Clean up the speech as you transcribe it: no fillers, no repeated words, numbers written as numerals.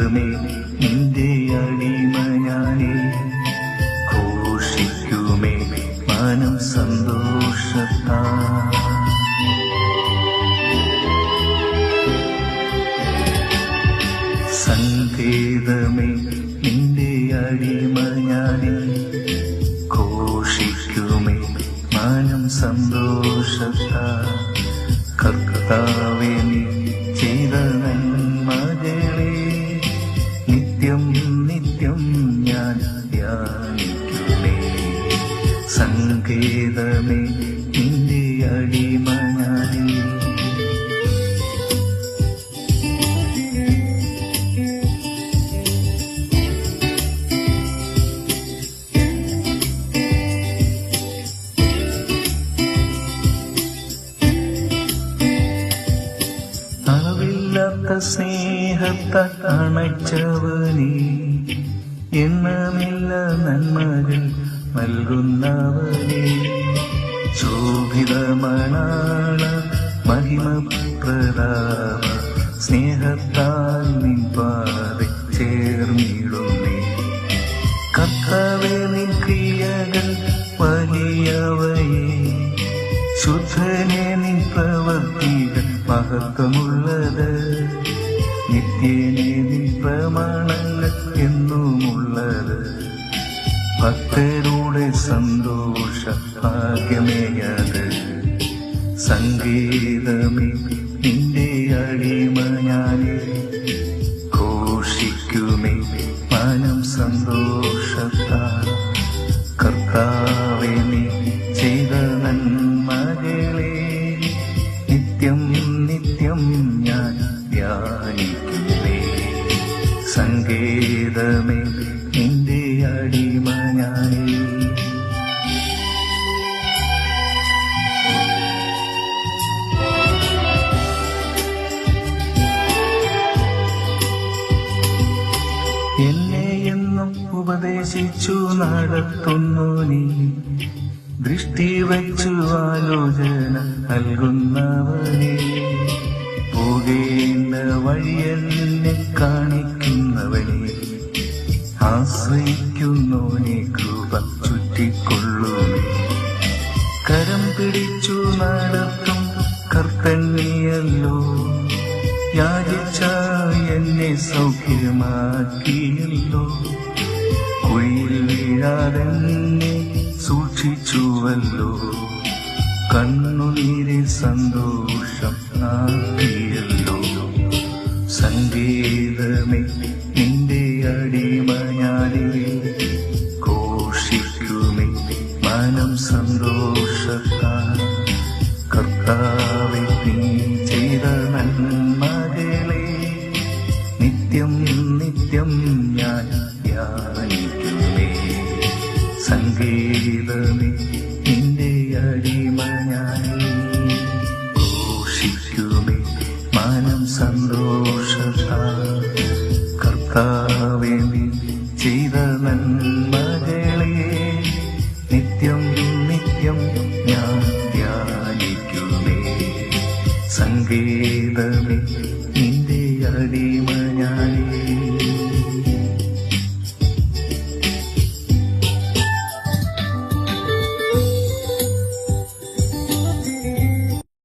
സംഗീതമേ നിന്റെ അടിമ ഞാനേ, ഘോഷിക്കുമേ മനം സന്തോഷത്താ. സംഗീതമേ നിന്റെ അടിമ ഞാനേ, ഘോഷിക്കുമേ മനം സന്തോഷത്താ. കർത്താവേ നീ ചെയ്ത നന്മകളെ നിത്യം നിത്യം ഞാൻ ധ്യാനിക്കുമേ. സംഗീതമേ നിന്റെ അടിമ ഞാനേ. അളവില്ലാത്ത സ്നേഹത്താൽ അണച്ചവനേ, എണ്ണമില്ല നന്മകൾ നൽകുന്നവനേ, ശോഭിതമണാള മഹിമപ്രതാപ സ്നേഹത്താൽ നിൻ പാതെ ചേർന്നിടുന്നേ. കർത്താവേ നിൻ ക്രിയകൾ വലിയവയേ, ശുദ്ധനെ നിൻ പ്രവൃത്തികൾ മഹത്വമുള്ളത്, നിത്യനെ നിൻ പ്രമാണങ്ങൾ എന്നുമുള്ളത്. ഭക്തരുടെ സന്തോഷ ഭാഗ്യമേയത്. സംഗീതമേ നിന്റെ അടിമ ഞാനേ, ഘോഷിക്കുമേ മനം സന്തോഷത്താൽ. കർത്താവേ നീ ചെയ്ത നന്മകളെ നിത്യം നിത്യം ഞാൻ ധ്യാനിക്കുമേ. സംഗീതമേ നിന്റെ അടിമ ഞാനേ. എന്നെ എന്നും ഉപദേശിച്ചു നടത്തുന്നു നീ, ദൃഷ്ടി വച്ചു ആലോചന നൽകുന്നവനെ, പോകേണ്ട വഴിയെന്നെ കാണിക്കുന്നവനെ, ആശ്രയിക്കുന്നവനെ കൃപ ചുറ്റിക്കൊള്ളുമേ. കരം പിടിച്ചു നടത്തും കർത്തന്നെയല്ലോ, യാചിച്ച എന്നെ സൗഖ്യമാക്കിയല്ലോ. കുഴിയിൽ വീഴാതെന്നെ സൂക്ഷിച്ചുവല്ലോ, കണ്ണുനീരിൽ സന്തോഷം ആക്കിയല്ലോ. സംഗീതമേ നിന്റെ അടിമ ഞാനേ, ഘോഷിക്കുമേ മനം സന്തോഷത്താൽ. കർത്താവേ നീ ചെയ്ത നന്മകളെ നിത്യം നിത്യം ഞാൻ ധ്യാനിക്കുമേ. സംഗീതമേ നിന്റെ അടിമ ഞാനേ, ഘോഷിക്കുമേ മനം സന്തോഷത്താൽ. കർത്താവേ നീ ചെയ്ത നന്മകളെ നിത്യം നിത്യം ഞാൻ ധ്യാനിക്കുമേ. സംഗീതമേ നിന്റെ അടിമ ഞാനേ.